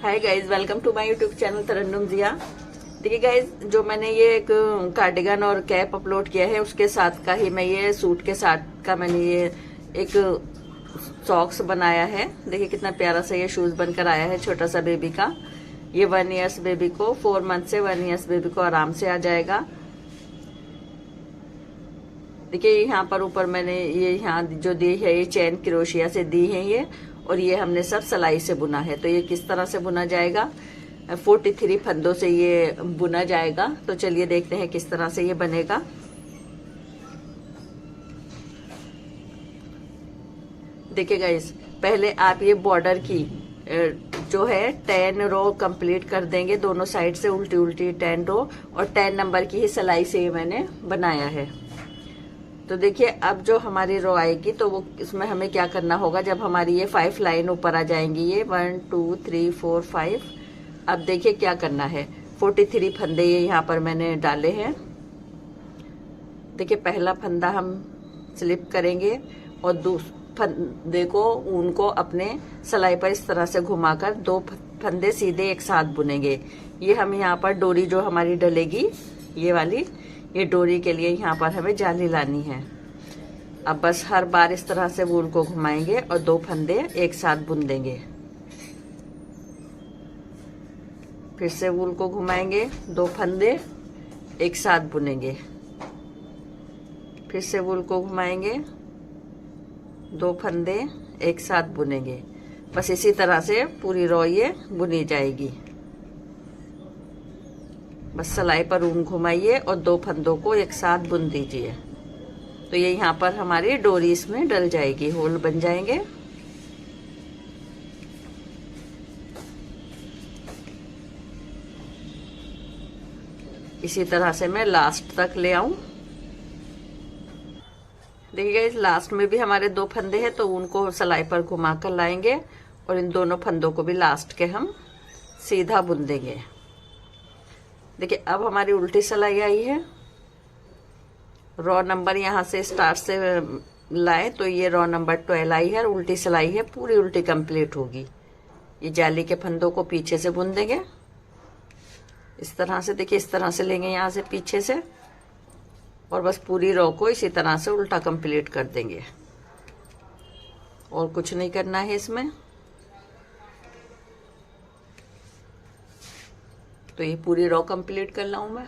Hi guys, welcome to my YouTube channel Tarannum Zia. देखिए guys, जो मैंने ये एक कार्डिगन और कैप अपलोड किया है उसके साथ का ही मैं ये सूट के साथ का मैंने ये एक सॉक्स बनाया है। देखिए कितना प्यारा सा ये शूज बनकर आया है छोटा सा बेबी का। ये 1 ईयर्स बेबी को 4 मंथ से 1 ईयर्स बेबी को आराम से आ जाएगा। देखिए यहाँ पर ऊपर मैंने ये यहाँ जो दी है ये चैन क्रोशिया से दी है ये, और ये हमने सब सिलाई से बुना है। तो ये किस तरह से बुना जाएगा, 43 फंदों से ये बुना जाएगा। तो चलिए देखते हैं किस तरह से ये बनेगा। देखिए गाइस, पहले आप ये बॉर्डर की जो है 10 रो कंप्लीट कर देंगे, दोनों साइड से उल्टी उल्टी 10 रो, और 10 नंबर की ही सिलाई से ये मैंने बनाया है। तो देखिए अब जो हमारी रो आएगी तो वो इसमें हमें क्या करना होगा, जब हमारी ये 5 लाइन ऊपर आ जाएंगी, ये 1 2 3 4 5। अब देखिए क्या करना है, 43 फंदे ये यहाँ पर मैंने डाले हैं। देखिए पहला फंदा हम स्लिप करेंगे और फंदे को ऊन को अपने सिलाई पर इस तरह से घुमाकर 2 फंदे सीधे एक साथ बुनेंगे। ये हम यहाँ पर डोरी जो हमारी डलेगी ये वाली, ये डोरी के लिए यहाँ पर हमें जाली लानी है। अब बस हर बार इस तरह से वूल को घुमाएंगे और 2 फंदे एक साथ बुन देंगे। फिर से वूल को घुमाएंगे, 2 फंदे एक साथ बुनेंगे। फिर से वूल को घुमाएंगे, 2 फंदे एक साथ बुनेंगे। बस इसी तरह से पूरी रो ये बुनी जाएगी। बस सिलाई पर ऊन घुमाइए और 2 फंदों को एक साथ बुन दीजिए। तो ये यहाँ पर हमारी डोरी इसमें डल जाएगी, होल बन जाएंगे। इसी तरह से मैं लास्ट तक ले आऊं। देखिएगा इस लास्ट में भी हमारे 2 फंदे हैं, तो उनको सिलाई पर घुमा कर लाएंगे और इन दोनों फंदों को भी लास्ट के हम सीधा बुन देंगे। देखिए अब हमारी उल्टी सिलाई आई है। रॉ नंबर यहाँ से स्टार्ट से लाए तो ये रॉ नंबर 12 आई है और उल्टी सिलाई है, पूरी उल्टी कंप्लीट होगी। ये जाली के फंदों को पीछे से बुन देंगे इस तरह से। देखिए इस तरह से लेंगे यहाँ से पीछे से, और बस पूरी रॉ को इसी तरह से उल्टा कंप्लीट कर देंगे। और कुछ नहीं करना है इसमें। तो ये पूरी रॉ कंप्लीट कर लाऊं मैं।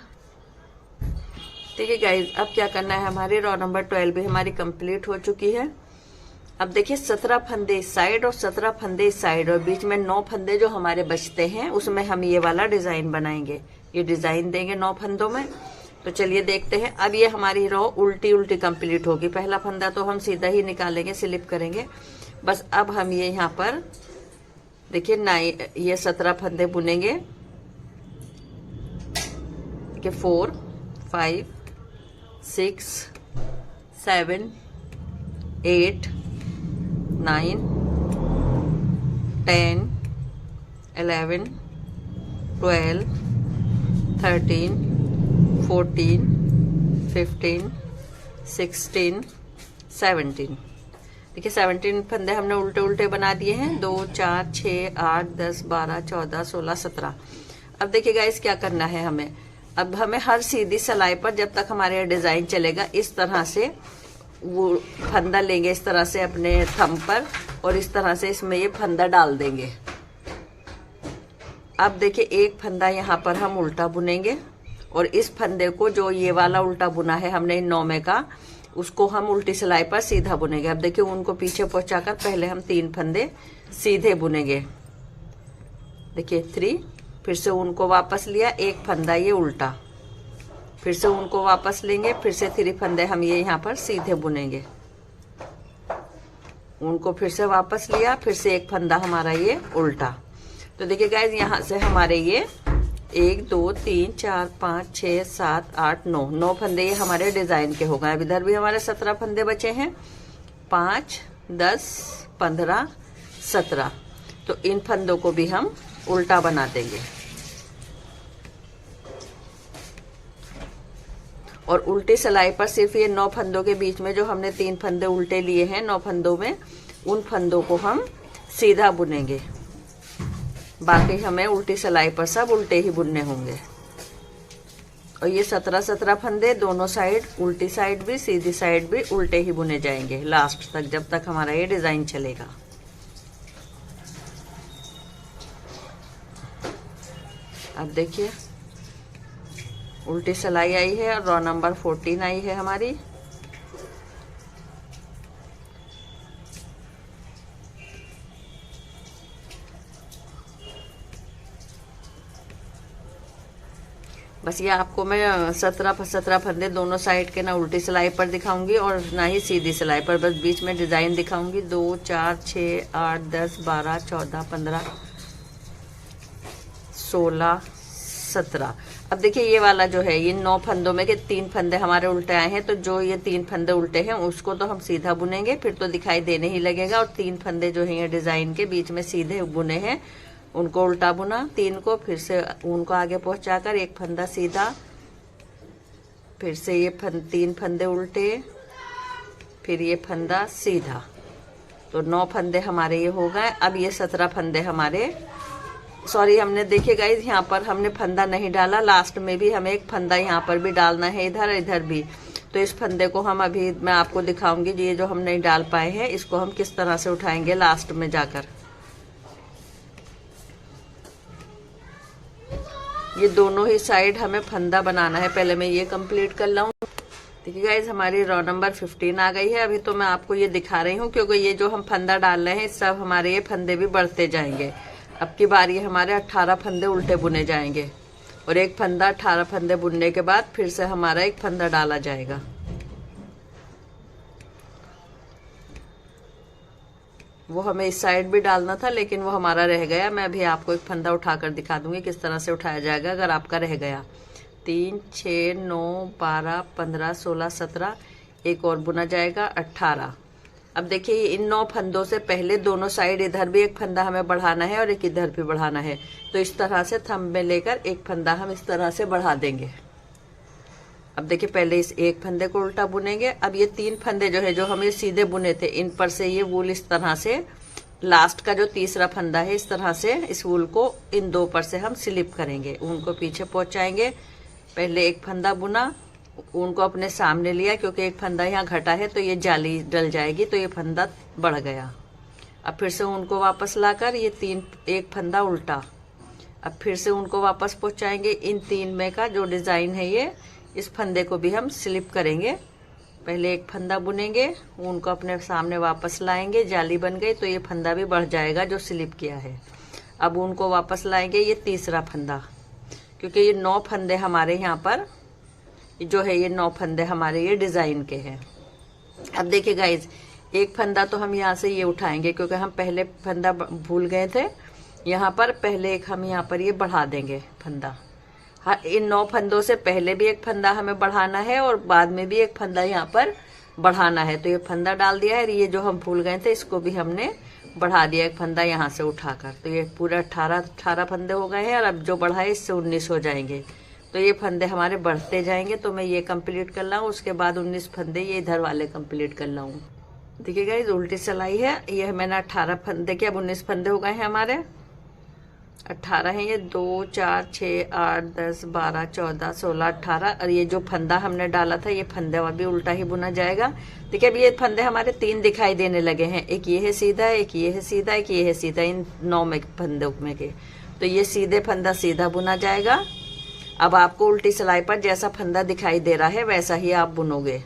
ठीक है गाइज, अब क्या करना है, हमारी रॉ नंबर 12 भी हमारी कंप्लीट हो चुकी है। अब देखिए 17 फंदे इस साइड और 17 फंदे इस साइड, और बीच में 9 फंदे जो हमारे बचते हैं उसमें हम ये वाला डिजाइन बनाएंगे। ये डिजाइन देंगे 9 फंदों में। तो चलिए देखते हैं। अब ये हमारी रॉ उल्टी उल्टी कंप्लीट होगी। पहला फंदा तो हम सीधा ही निकालेंगे, स्लिप करेंगे। बस अब हम ये यहाँ पर देखिए ये 17 फंदे बुनेंगे कि 4 5 6 7 8 9 10 11 12 13 14 15 16 17। देखिए 17 फंदे हमने उल्टे उल्टे बना दिए हैं। 2 4 6 8 10 12 14 16 17। अब देखिए गाइस क्या करना है हमें। अब हमें हर सीधी सिलाई पर जब तक हमारे डिजाइन चलेगा इस तरह से वो फंदा लेंगे इस तरह से अपने थंब पर, और इस तरह से इसमें ये फंदा डाल देंगे। अब देखिए एक फंदा यहाँ पर हम उल्टा बुनेंगे, और इस फंदे को जो ये वाला उल्टा बुना है हमने इन 9 में का, उसको हम उल्टी सिलाई पर सीधा बुनेंगे। अब देखिए उनको पीछे पहुंचाकर पहले हम 3 फंदे सीधे बुनेंगे। देखिए 3, फिर से उनको वापस लिया, एक फंदा ये उल्टा, फिर से उनको वापस लेंगे, फिर से 3 फंदे हम ये यहाँ पर सीधे बुनेंगे। उनको फिर से वापस लिया, फिर से एक फंदा हमारा ये उल्टा। तो देखिए गाइज यहाँ से हमारे ये 1 2 3 4 5 6 7 8 9 फंदे ये हमारे डिजाइन के हो गए। अब इधर भी हमारे 17 फंदे बचे हैं, 5 10 15 17। तो इन फंदों को भी हम उल्टा बना देंगे, और उल्टी सिलाई पर सिर्फ ये 9 फंदों के बीच में जो हमने 3 फंदे उल्टे लिए हैं 9 फंदों में, उन फंदों को हम सीधा बुनेंगे। बाकी हमें उल्टी सिलाई पर सब उल्टे ही बुनने होंगे। और ये 17-17 फंदे दोनों साइड, उल्टी साइड भी सीधी साइड भी उल्टे ही बुने जाएंगे लास्ट तक, जब तक हमारा ये डिजाइन चलेगा। अब देखिए उल्टी सिलाई आई है और रो नंबर 14 आई है हमारी। बस ये आपको मैं 17 फंदे दोनों साइड के ना उल्टी सिलाई पर दिखाऊंगी और ना ही सीधी सिलाई पर, बस बीच में डिजाइन दिखाऊंगी। 2 4 6 8 10 12 14 15 16 17। अब देखिए ये वाला जो है ये 9 फंदों में के 3 फंदे हमारे उल्टे आए हैं, तो जो ये 3 फंदे उल्टे हैं उसको तो हम सीधा बुनेंगे, फिर तो दिखाई देने ही लगेगा। और 3 फंदे जो है ये डिजाइन के बीच में सीधे बुने हैं, उनको उल्टा बुना 3 को, फिर से उनको आगे पहुंचाकर एक फंदा सीधा, फिर से ये 3 फंदे उल्टे, फिर ये फंदा सीधा। तो 9 फंदे हमारे ये हो गए। अब ये 17 फंदे हमारे, सॉरी हमने देखिए गाइस यहाँ पर हमने फंदा नहीं डाला, लास्ट में भी हमें एक फंदा यहाँ पर भी डालना है, इधर इधर भी। तो इस फंदे को हम अभी मैं आपको दिखाऊंगी, ये जो हम नहीं डाल पाए हैं इसको हम किस तरह से उठाएंगे लास्ट में जाकर। ये दोनों ही साइड हमें फंदा बनाना है, पहले मैं ये कंप्लीट कर लाऊं। देखिए गाइज हमारी रो नंबर 15 आ गई है। अभी तो मैं आपको ये दिखा रही हूँ क्योंकि ये जो हम फंदा डाल रहे हैं सब हमारे ये फंदे भी बढ़ते जाएंगे। अब की बार ये हमारे 18 फंदे उल्टे बुने जाएंगे और एक फंदा 18 फंदे बुनने के बाद फिर से हमारा एक फंदा डाला जाएगा। वो हमें इस साइड भी डालना था लेकिन वो हमारा रह गया। मैं अभी आपको एक फंदा उठाकर दिखा दूंगी किस तरह से उठाया जाएगा अगर आपका रह गया। 3 6 9 12 15 16 17, एक और बुना जाएगा 18। अब देखिए इन 9 फंदों से पहले दोनों साइड इधर भी एक फंदा हमें बढ़ाना है और एक इधर भी बढ़ाना है। तो इस तरह से थंब में लेकर एक फंदा हम इस तरह से बढ़ा देंगे। अब देखिए पहले इस एक फंदे को उल्टा बुनेंगे। अब ये 3 फंदे जो है जो हमें सीधे बुने थे इन पर से ये वूल इस तरह से, लास्ट का जो तीसरा फंदा है इस तरह से इस वूल को इन 2 पर से हम स्लिप करेंगे, उनको पीछे पहुंचाएंगे। पहले एक फंदा बुना, उनको अपने सामने लिया क्योंकि एक फंदा यहाँ घटा है तो ये जाली डल जाएगी, तो ये फंदा बढ़ गया। अब फिर से उनको वापस लाकर ये एक फंदा उल्टा, अब फिर से उनको वापस पहुंचाएंगे। इन 3 में का जो डिजाइन है ये, इस फंदे को भी हम स्लिप करेंगे। पहले एक फंदा बुनेंगे, उनको अपने सामने वापस लाएंगे, जाली बन गई तो ये फंदा भी बढ़ जाएगा जो स्लिप किया है। अब उनको वापस लाएंगे, ये तीसरा फंदा, क्योंकि ये 9 फंदे हमारे यहाँ पर जो है ये 9 फंदे हमारे ये डिजाइन के हैं। अब देखिए गाइज एक फंदा तो हम यहाँ से ये उठाएंगे क्योंकि हम पहले फंदा भूल गए थे यहाँ पर, पहले एक हम यहाँ पर ये बढ़ा देंगे फंदा। हाँ, इन 9 फंदों से पहले भी एक फंदा हमें बढ़ाना है और बाद में भी एक फंदा यहाँ पर बढ़ाना है। तो ये फंदा डाल दिया है, ये जो हम भूल गए थे इसको भी हमने बढ़ा दिया एक फंदा यहाँ से उठाकर। तो ये पूरा 18 फंदे हो गए हैं और अब जो बढ़ाए इससे 19 हो जाएंगे। तो ये फंदे हमारे बढ़ते जाएंगे। तो मैं ये कंप्लीट कर लाऊं, उसके बाद 19 फंदे ये इधर वाले कंप्लीट कर लाऊं। देखिए गाइस उल्टी सिलाई है, ये मैंने 18 फंदे के अब 19 फंदे हो गए हैं हमारे। 18 हैं ये, 2 4 6 8 10 12 14 16 18। और ये जो फंदा हमने डाला था ये फंदा भी उल्टा ही बुना जाएगा। देखिए अब ये फंदे हमारे 3 दिखाई देने लगे हैं, एक ये है सीधा, एक ये है सीधा, एक ये है सीधा, इन 9 में फंदों में के। तो ये सीधे फंदा सीधा बुना जाएगा। अब आपको उल्टी सिलाई पर जैसा फंदा दिखाई दे रहा है वैसा ही आप बुनोगे।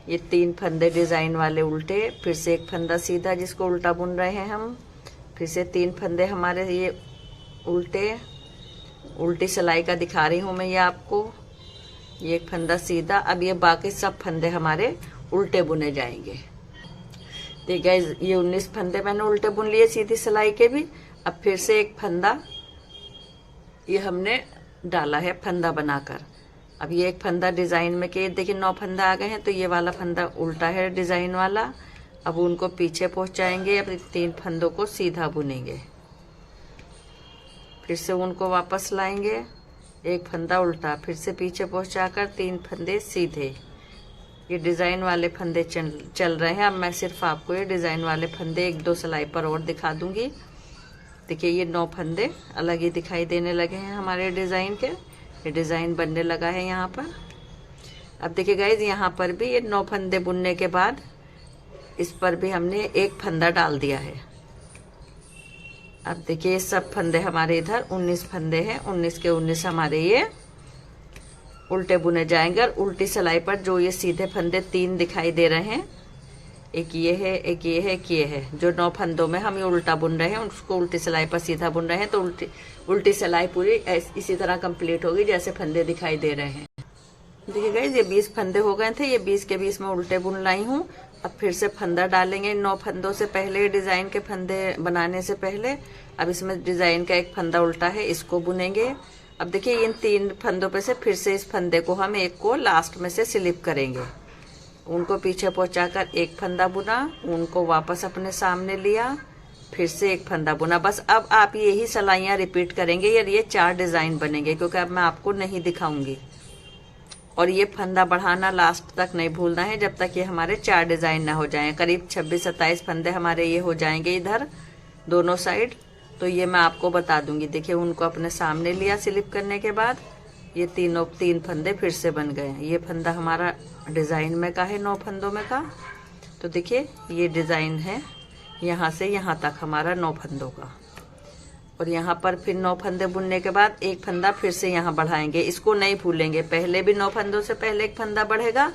ये 3 फंदे डिजाइन वाले उल्टे, फिर से एक फंदा सीधा जिसको उल्टा बुन रहे हैं हम, फिर से 3 फंदे हमारे ये उल्टे, उल्टी सिलाई का दिखा रही हूँ मैं ये आपको। ये एक फंदा सीधा। अब ये बाकी सब फंदे हमारे उल्टे बुने जाएंगे। ठीक है, ये 19 फंदे मैंने उल्टे बुन लिए सीधी सिलाई के भी। अब फिर से एक फंदा ये हमने डाला है फंदा बनाकर। अब ये एक फंदा डिजाइन में के देखिए 9 फंदा आ गए हैं, तो ये वाला फंदा उल्टा है डिजाइन वाला। अब उनको पीछे पहुंचाएंगे, अब 3 फंदों को सीधा बुनेंगे, फिर से उनको वापस लाएंगे, एक फंदा उल्टा, फिर से पीछे पहुंचाकर 3 फंदे सीधे। ये डिजाइन वाले फंदे चल रहे हैं। अब मैं सिर्फ आपको ये डिजाइन वाले फंदे 1-2 सिलाई पर और दिखा दूंगी। देखिए ये 9 फंदे अलग ही दिखाई देने लगे हैं हमारे डिज़ाइन के। ये डिज़ाइन बनने लगा है यहाँ पर। अब देखिए गाइज यहाँ पर भी ये 9 फंदे बुनने के बाद इस पर भी हमने एक फंदा डाल दिया है। अब देखिए ये सब फंदे हमारे इधर 19 फंदे हैं, 19 के 19 हमारे ये उल्टे बुने जाएंगे। और उल्टी सिलाई पर जो ये सीधे फंदे 3 दिखाई दे रहे हैं, एक ये है, एक ये है, एक ये है, जो 9 फंदों में हम ये उल्टा बुन रहे हैं उसको उल्टी सिलाई पर सीधा बुन रहे हैं। तो उल्टी सिलाई पूरी इसी तरह कंप्लीट होगी जैसे फंदे दिखाई दे रहे हैं। देखिए गाइस ये 20 फंदे हो गए थे, ये 20 के 20 में उल्टे बुन लाई हूँ। अब फिर से फंदा डालेंगे 9 फंदों से पहले, डिजाइन के फंदे बनाने से पहले। अब इसमें डिजाइन का एक फंदा उल्टा है, इसको बुनेंगे। अब देखिए इन 3 फंदों पे से फिर से इस फंदे को हम एक को लास्ट में से स्लिप करेंगे, उनको पीछे पहुंचाकर एक फंदा बुना, उनको वापस अपने सामने लिया, फिर से एक फंदा बुना। बस अब आप यही सिलाइयाँ रिपीट करेंगे यार, ये 4 डिजाइन बनेंगे क्योंकि अब मैं आपको नहीं दिखाऊंगी। और ये फंदा बढ़ाना लास्ट तक नहीं भूलना है जब तक ये हमारे 4 डिजाइन ना हो जाएं। करीब 26-27 फंदे हमारे ये हो जाएंगे इधर दोनों साइड, तो ये मैं आपको बता दूंगी। देखिए उनको अपने सामने लिया स्लिप करने के बाद, ये 3 फंदे फिर से बन गए। ये फंदा हमारा डिजाइन में का है 9 फंदों में का। तो देखिए ये डिजाइन है यहाँ से यहाँ तक हमारा 9 फंदों का। और यहाँ पर फिर 9 फंदे बुनने के बाद एक फंदा फिर से यहाँ बढ़ाएंगे, इसको नहीं भूलेंगे। पहले भी 9 फंदों से पहले एक फंदा बढ़ेगा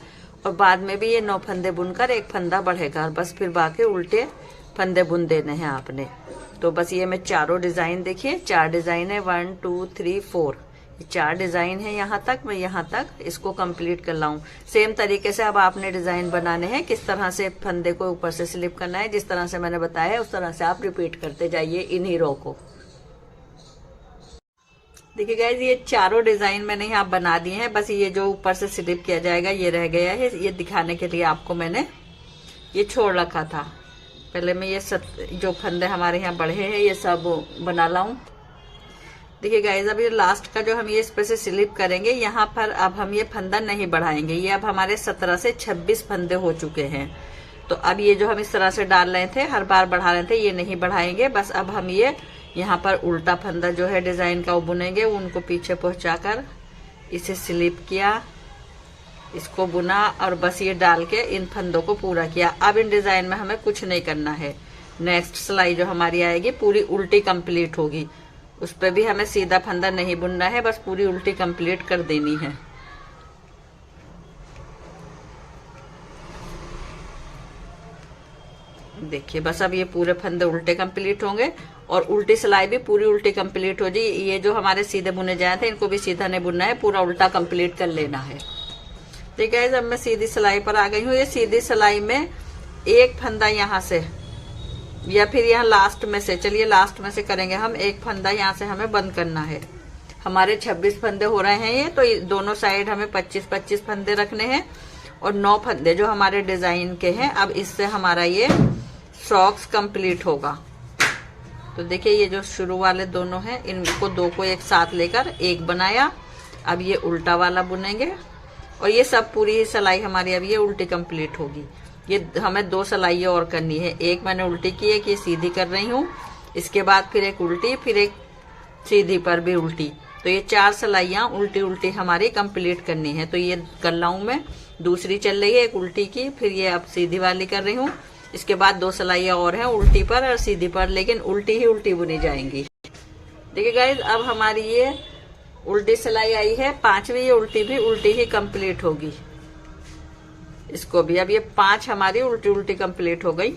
और बाद में भी ये 9 फंदे बुनकर एक फंदा बढ़ेगा, और बस फिर बाकी उल्टे फंदे बुन देने हैं आपने। तो बस ये मैं चारों डिजाइन, देखिए 4 डिजाइन है, 1 2 3 4, 4 डिजाइन है। यहाँ तक मैं यहाँ तक इसको कंप्लीट कर लाऊं। सेम तरीके से अब आपने डिजाइन बनाने हैं, किस तरह से फंदे को ऊपर से स्लिप करना है, जिस तरह से मैंने बताया है उस तरह से आप रिपीट करते जाइए इन्हीं रो को। देखिए गाइज ये चारों डिजाइन मैंने यहाँ बना दिए हैं, बस ये जो ऊपर से स्लिप किया जाएगा ये रह गया है। ये दिखाने के लिए आपको मैंने ये छोड़ रखा था। पहले मैं ये जो फंदे हमारे यहाँ बढ़े हैं ये सब बना लाऊं। देखिए गाइज अब ये लास्ट का जो हम ये इस पर से स्लिप करेंगे, यहाँ पर अब हम ये फंदा नहीं बढ़ाएंगे। ये अब हमारे 17 से 26 फंदे हो चुके हैं। तो अब ये जो हम इस तरह से डाल रहे थे, हर बार बढ़ा रहे थे, ये नहीं बढ़ाएंगे। बस अब हम ये यहाँ पर उल्टा फंदा जो है डिजाइन का वो बुनेंगे, उनको पीछे पहुंचाकर इसे स्लिप किया, इसको बुना और बस ये डाल के इन फंदों को पूरा किया। अब इन डिजाइन में हमें कुछ नहीं करना है। नेक्स्ट सिलाई जो हमारी आएगी पूरी उल्टी कंप्लीट होगी, उस पर भी हमें सीधा फंदा नहीं बुनना है, बस पूरी उल्टी कंप्लीट कर देनी है। देखिए बस अब ये पूरे फंदे उल्टे कंप्लीट होंगे और उल्टी सिलाई भी पूरी उल्टी कंप्लीट हो जाए। ये जो हमारे सीधे बुने जाए थे इनको भी सीधा नहीं बुनना है, पूरा उल्टा कंप्लीट कर लेना है। ठीक है, जब मैं सीधी सिलाई पर आ गई हूँ, ये सीधी सिलाई में एक फंदा यहाँ से या फिर यहाँ लास्ट में से, चलिए लास्ट में से करेंगे हम, एक फंदा यहाँ से हमें बंद करना है। हमारे 26 फंदे हो रहे हैं ये, तो दोनों साइड हमें 25-25 फंदे रखने हैं और 9 फंदे जो हमारे डिजाइन के हैं। अब इससे हमारा ये फ्रॉक्स कंप्लीट होगा। तो देखिए ये जो शुरू वाले दोनों हैं, इनको 2 को एक साथ लेकर एक बनाया। अब ये उल्टा वाला बुनेंगे और ये सब पूरी सिलाई हमारी अब ये उल्टी कंप्लीट होगी। ये हमें 2 सिलाई और करनी है, एक मैंने उल्टी की है कि सीधी कर रही हूँ, इसके बाद फिर एक उल्टी, फिर एक सीधी पर भी उल्टी। तो ये 4 सिलाइयाँ उल्टी उल्टी हमारी कंप्लीट करनी है। तो ये कर लाऊं मैं, दूसरी चल रही है एक उल्टी की, फिर ये अब सीधी वाली कर रही हूँ। इसके बाद 2 सिलाइयाँ और हैं उल्टी पर और सीधी पर, लेकिन उल्टी ही उल्टी बुनी जाएंगी। देखिए गाइज अब हमारी ये उल्टी सिलाई आई है, 5वीं ये उल्टी भी उल्टी ही कंप्लीट होगी। इसको भी अब ये 5 हमारी उल्टी उल्टी कंप्लीट हो गई।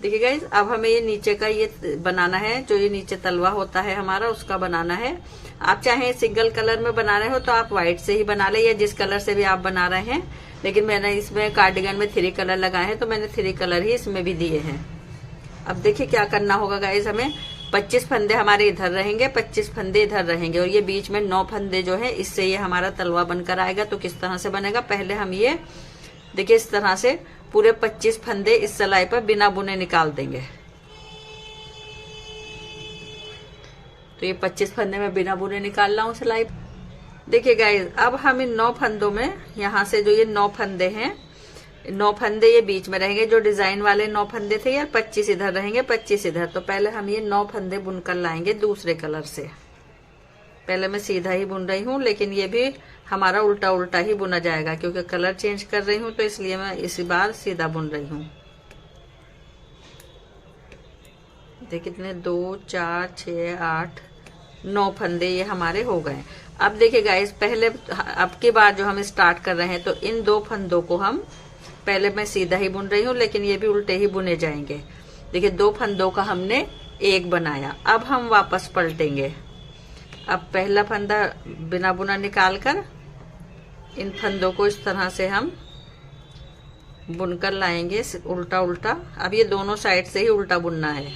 देखिए गाइज अब हमें ये नीचे का ये बनाना है, जो ये नीचे तलवा होता है हमारा उसका बनाना है। आप चाहे सिंगल कलर में बना रहे हो तो आप व्हाइट से ही बना ले, या जिस कलर से भी आप बना रहे हैं, लेकिन मैंने इसमें कार्डिगन में 3 कलर लगाए हैं तो मैंने 3 कलर ही इसमें भी दिए हैं। अब देखिए क्या करना होगा गाइज, हमें 25 फंदे हमारे इधर रहेंगे, 25 फंदे इधर रहेंगे और ये बीच में 9 फंदे जो है, इससे ये हमारा तलवा बनकर आएगा। तो किस तरह से बनेगा, पहले हम ये देखिए इस तरह से पूरे 25 फंदे इस सिलाई पर बिना बुने निकाल देंगे। तो ये 25 फंदे में बिना बुने निकाल रहा हूँ सिलाई। देखिए गाइज अब हम इन 9 फंदों में यहाँ से जो ये 9 फंदे हैं, 9 फंदे ये बीच में रहेंगे, जो डिजाइन वाले 9 फंदे थे यार, 25 इधर रहेंगे 25 इधर। तो पहले हम ये 9 फंदे बुनकर लाएंगे दूसरे कलर से। पहले मैं सीधा ही बुन रही हूँ, लेकिन ये भी हमारा उल्टा उल्टा ही बुना जाएगा क्योंकि कलर चेंज कर रही हूँ, तो इसलिए मैं इसी बार सीधा बुन रही हूँ। देखिए कितने 2 4 6 8 9 फंदे ये हमारे हो गए। अब देखिए गाइस, पहले अब की बार जो हम स्टार्ट कर रहे हैं, तो इन 2 फंदों को हम पहले मैं सीधा ही बुन रही हूँ, लेकिन ये भी उल्टे ही बुने जाएंगे। देखिए 2 फंदों का हमने एक बनाया। अब हम वापस पलटेंगे। अब पहला फंदा बिना बुना निकाल कर इन फंदों को इस तरह से हम बुनकर लाएंगे उल्टा उल्टा। अब ये दोनों साइड से ही उल्टा बुनना है।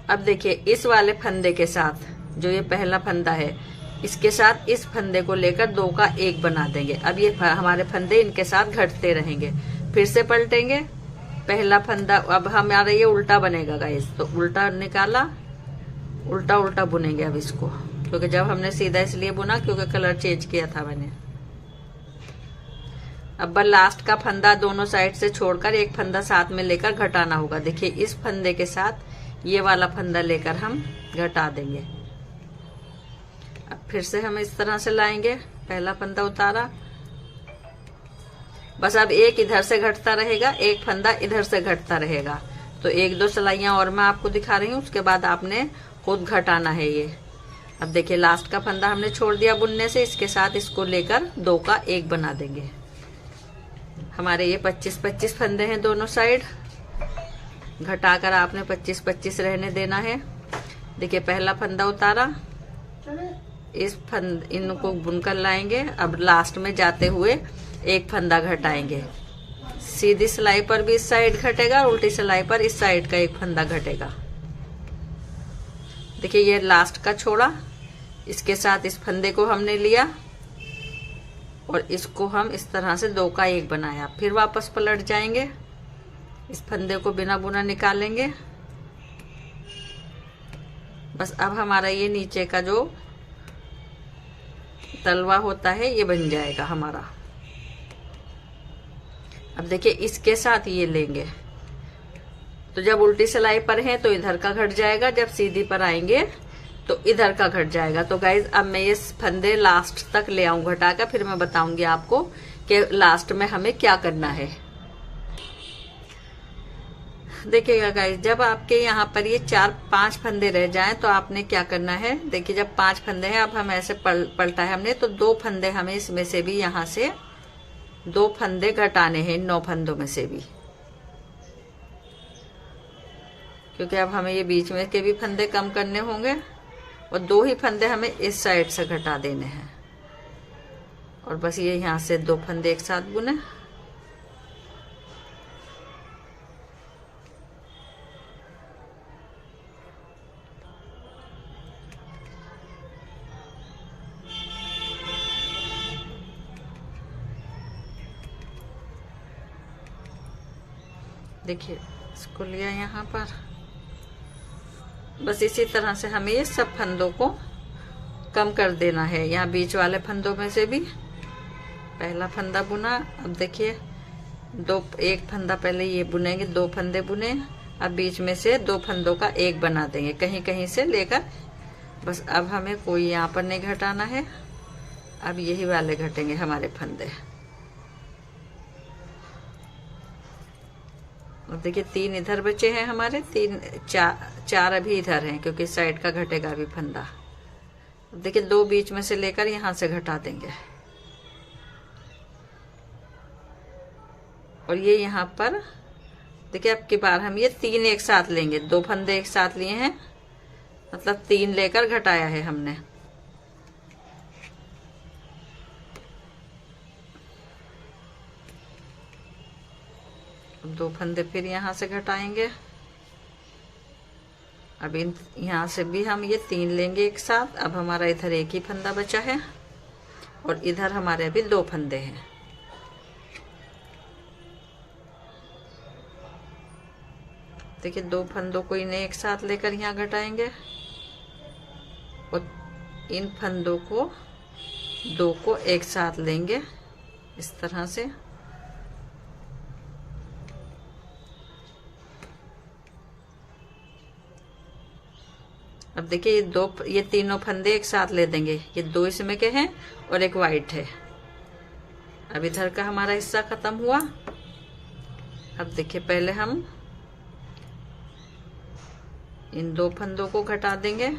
अब देखिए इस वाले फंदे के साथ, जो ये पहला फंदा है, इसके साथ इस फंदे को लेकर 2 का 1 बना देंगे। अब ये हमारे फंदे इनके साथ घटते रहेंगे। फिर से पलटेंगे। पहला फंदा, अब हमारा ये उल्टा बनेगा गाइस, तो उल्टा निकाला, उल्टा उल्टा बुनेंगे अब इसको, क्योंकि जब हमने सीधा इसलिए बुना क्योंकि कलर चेंज किया था मैंने। अब लास्ट का फंदा दोनों साइड से छोड़कर एक फंदा साथ में लेकर घटाना होगा। देखिए इस फंदे के साथ ये वाला फंदा लेकर हम घटा देंगे। अब फिर से हम इस तरह से लाएंगे। पहला फंदा उतारा, बस अब एक इधर से घटता रहेगा, एक फंदा इधर से घटता रहेगा। तो 1-2 सिलाइयां और मैं आपको दिखा रही हूँ, उसके बाद आपने खुद घटाना है ये। अब देखिए लास्ट का फंदा हमने छोड़ दिया बुनने से, इसके साथ इसको लेकर 2 का 1 बना देंगे। हमारे ये 25-25 फंदे हैं दोनों साइड। घटाकर आपने 25-25 रहने देना है। देखिए पहला फंदा उतारा, इनको बुनकर लाएंगे। अब लास्ट में जाते हुए एक फंदा घटाएंगे। सीधी सिलाई पर भी इस साइड घटेगा, उल्टी सिलाई पर इस साइड का एक फंदा घटेगा। देखिए ये लास्ट का छोड़ा, इसके साथ इस फंदे को हमने लिया और इसको हम इस तरह से 2 का 1 बनाया। फिर वापस पलट जाएंगे, इस फंदे को बिना बुना निकालेंगे। बस अब हमारा ये नीचे का जो तलवा होता है ये बन जाएगा हमारा। अब देखिए इसके साथ ये लेंगे, तो जब उल्टी सिलाई पर है तो इधर का घट जाएगा, जब सीधी पर आएंगे तो इधर का घट जाएगा। तो गाइज अब मैं ये फंदे लास्ट तक ले आऊं घटाकर, फिर मैं बताऊंगी आपको कि लास्ट में हमें क्या करना है। देखिएगा गाइज, जब आपके यहाँ पर ये 4-5 फंदे रह जाएं तो आपने क्या करना है। देखिए जब 5 फंदे हैं, अब हम ऐसे पलटा है हमने, तो 2 फंदे हमें इसमें से भी, यहाँ से 2 फंदे घटाने हैं 9 फंदों में से भी, क्योंकि अब हमें ये बीच में के भी फंदे कम करने होंगे और 2 ही फंदे हमें इस साइड से घटा देने हैं। और बस ये यहाँ से 2 फंदे एक साथ बुने। देखिए इसको लिया यहाँ पर। बस इसी तरह से हमें ये सब फंदों को कम कर देना है। यहाँ बीच वाले फंदों में से भी पहला फंदा बुना। अब देखिए एक फंदा पहले ये बुनेंगे, 2 फंदे बुने। अब बीच में से 2 फंदों का 1 बना देंगे, कहीं कहीं से लेकर। बस अब हमें कोई यहाँ पर नहीं घटाना है, अब यही वाले घटेंगे हमारे फंदे। और देखिए 3 इधर बचे हैं हमारे, 4 अभी इधर हैं, क्योंकि इस साइड का घटेगा अभी फंदा। देखिए 2 बीच में से लेकर यहाँ से घटा देंगे। और ये यहाँ पर देखिए अब की बार हम ये 3 एक साथ लेंगे। 2 फंदे एक साथ लिए हैं, मतलब 3 लेकर घटाया है हमने। दो फंदे फिर यहाँ से घटाएंगे। अब यहाँ से भी हम ये 3 लेंगे एक साथ। अब हमारा इधर एक ही फंदा बचा है और इधर हमारे अभी 2 फंदे हैं। देखिए 2 फंदों को इन्हें एक साथ लेकर यहाँ घटाएंगे और इन फंदों को 2 को एक साथ लेंगे इस तरह से। अब देखिए ये तीनों फंदे एक साथ ले देंगे। ये 2 इसमें के हैं और एक वाइट है। अब इधर का हमारा हिस्सा खत्म हुआ। अब देखिए पहले हम इन 2 फंदों को घटा देंगे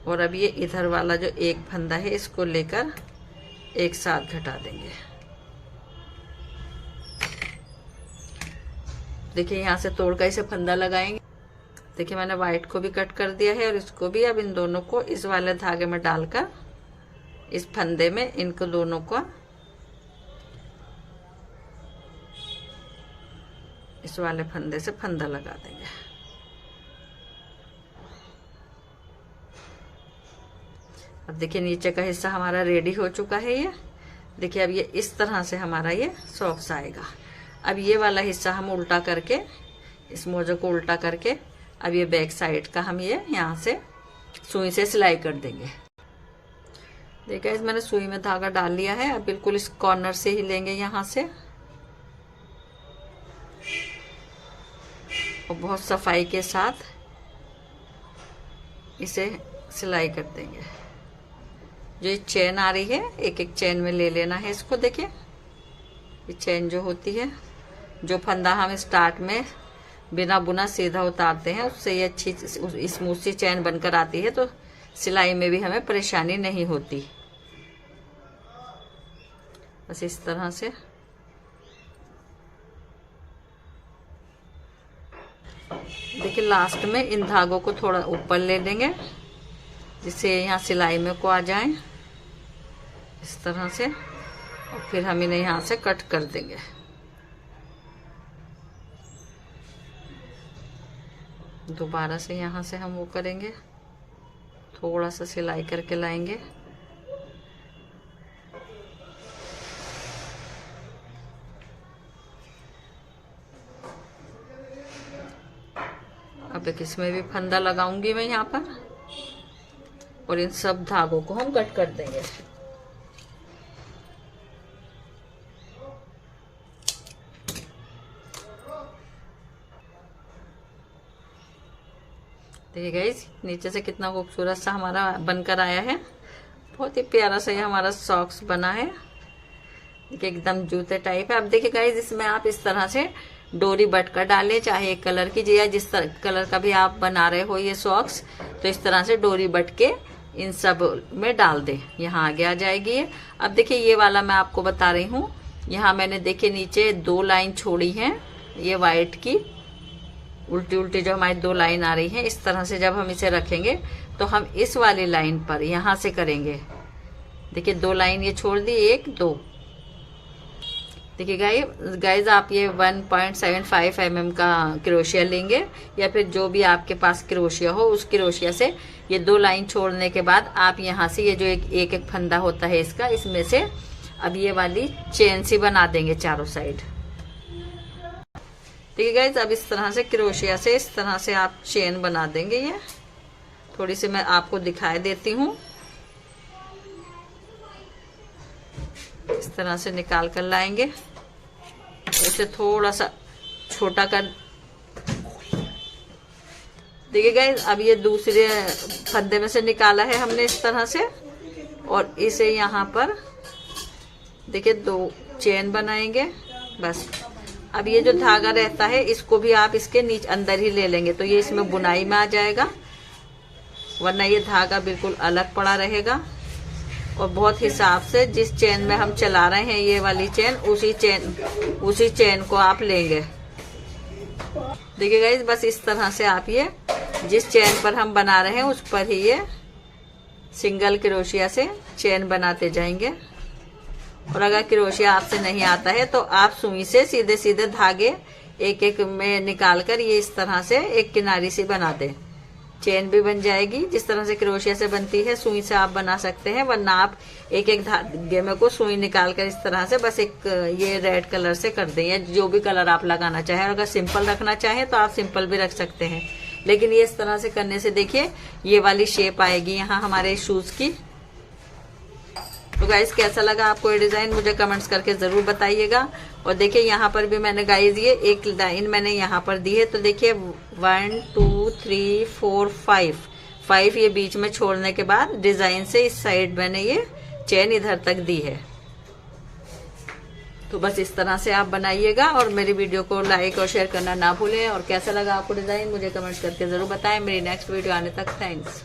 और अब ये इधर वाला जो एक फंदा है इसको लेकर एक साथ घटा देंगे। देखिए यहाँ से तोड़ कर इसे फंदा लगाएंगे। देखिए मैंने वाइट को भी कट कर दिया है और इसको भी। अब इन दोनों को इस वाले धागे में डालकर इस फंदे में इनको दोनों को इस वाले फंदे से फंदा लगा देंगे। अब देखिए नीचे का हिस्सा हमारा रेडी हो चुका है। ये देखिए अब ये इस तरह से हमारा ये सॉक्स आएगा। अब ये वाला हिस्सा हम उल्टा करके, इस मोजे को उल्टा करके अब ये बैक साइड का हम ये यहाँ से सुई से सिलाई कर देंगे। देखिए इस मैंने सुई में धागा डाल लिया है। अब बिल्कुल इस कॉर्नर से ही लेंगे यहाँ से और बहुत सफाई के साथ इसे सिलाई कर देंगे। जो ये चेन आ रही है एक एक चेन में ले लेना है इसको। देखिए ये चेन जो होती है, जो फंदा हम स्टार्ट में बिना बुना सीधा उतारते हैं उससे ये अच्छी स्मूथ सी चेन बनकर आती है, तो सिलाई में भी हमें परेशानी नहीं होती। बस इस तरह से देखिए लास्ट में इन धागों को थोड़ा ऊपर ले लेंगे जिससे यहाँ सिलाई में को आ जाए इस तरह से, और फिर हम इन्हें यहाँ से कट कर देंगे। दोबारा से यहाँ से हम वो करेंगे, थोड़ा सा सिलाई करके लाएंगे। अब एक इसमें भी फंदा लगाऊंगी मैं यहाँ पर और इन सब धागों को हम कट कर देंगे। देखिए गाइस नीचे से कितना खूबसूरत सा हमारा बनकर आया है। बहुत ही प्यारा सा ये हमारा सॉक्स बना है। देखिए एकदम जूते टाइप है। अब देखिए गाइस इसमें आप इस तरह से डोरी बटकर डालें, चाहे एक कलर की या जिस कलर का भी आप बना रहे हो ये सॉक्स, तो इस तरह से डोरी बट के इन सब में डाल दें। यहाँ आगे आ जाएगी ये। अब देखिए ये वाला मैं आपको बता रही हूँ, यहाँ मैंने देखिए नीचे 2 लाइन छोड़ी है ये वाइट की, उल्टी उल्टी जो हमारी 2 लाइन आ रही है। इस तरह से जब हम इसे रखेंगे तो हम इस वाली लाइन पर यहाँ से करेंगे। देखिए 2 लाइन ये छोड़ दी, 1 2। देखिए गाइज आप ये 1.75 mm का क्रोशिया लेंगे या फिर जो भी आपके पास क्रोशिया हो उस क्रोशिया से ये 2 लाइन छोड़ने के बाद आप यहाँ से ये जो एक एक फंदा होता है इसका, इसमें से अब ये वाली चेन सी बना देंगे चारों साइड। देखिए गाइज अब इस तरह से क्रोशिया से इस तरह से आप चेन बना देंगे। ये थोड़ी सी मैं आपको दिखाई देती हूँ। इस तरह से निकाल कर लाएंगे, इसे थोड़ा सा छोटा कर। देखिए गाइस अब ये दूसरे फंदे में से निकाला है हमने इस तरह से, और इसे यहाँ पर देखिए 2 चेन बनाएंगे बस। अब ये जो धागा रहता है इसको भी आप इसके नीचे अंदर ही ले लेंगे तो ये इसमें बुनाई में आ जाएगा, वरना ये धागा बिल्कुल अलग पड़ा रहेगा। और बहुत हिसाब से जिस चेन में हम चला रहे हैं ये वाली चेन, उसी चेन को आप लेंगे। देखिए गाइस बस इस तरह से आप ये जिस चेन पर हम बना रहे हैं उस पर ही ये सिंगल क्रोशिया से चेन बनाते जाएंगे। और अगर क्रोशिया आपसे नहीं आता है तो आप सुई से सीधे सीधे धागे एक एक में निकाल कर ये इस तरह से एक किनारी सी बना दें, चेन भी बन जाएगी। जिस तरह से क्रोशिया से बनती है सुई से आप बना सकते हैं, वरना आप एक एक धागे में को सुई निकाल कर इस तरह से बस एक ये रेड कलर से कर दें, या जो भी कलर आप लगाना चाहें। अगर सिंपल रखना चाहें तो आप सिंपल भी रख सकते हैं, लेकिन ये इस तरह से करने से देखिए ये वाली शेप आएगी यहाँ हमारे शूज की। तो गाइस कैसा लगा आपको ये डिजाइन मुझे कमेंट्स करके जरूर बताइएगा। और देखिए यहाँ पर भी मैंने गाइस ये एक लाइन मैंने यहाँ पर दी है, तो देखिए 1 2 3 4 5 ये बीच में छोड़ने के बाद डिजाइन से इस साइड मैंने ये चेन इधर तक दी है। तो बस इस तरह से आप बनाइएगा और मेरी वीडियो को लाइक और शेयर करना ना भूलें। और कैसा लगा आपको डिजाइन मुझे कमेंट्स करके जरूर बताएं। मेरी नेक्स्ट वीडियो आने तक थैंक्स।